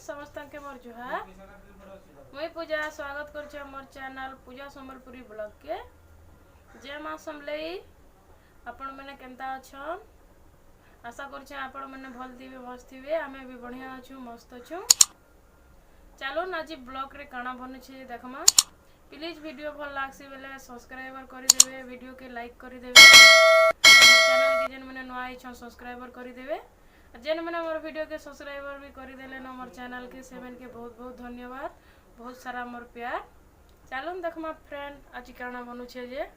समस्त के मोर जुहार। मुई पूजा स्वागत कर मोर चैनल पूजा संबलपुरी ब्लॉग के। जय माँ समलई। आपण मैंने केंता अछन? आशा कर आपण मैंने भल थी मस्त थी। आम भी बढ़िया अच्छु मस्त अच्छु। चलो आज ब्लॉग रे काना बनुचे देखमा। प्लीज वीडियो भल लागसी बेले सब्सक्राइबर करदेवे, वीडियो के लाइक करदेवे, चैनल के जेन मैंने नुआ इच्छा सब्सक्राइबर करदेवे, जेन मैंने मोर वीडियो के सब्सक्राइबर भी करदेले न मोर चैनल के सेवन के बहुत बहुत धन्यवाद, बहुत सारा मोर प्यार। चलो देखमा फ्रेंड आज काना बनुचे जे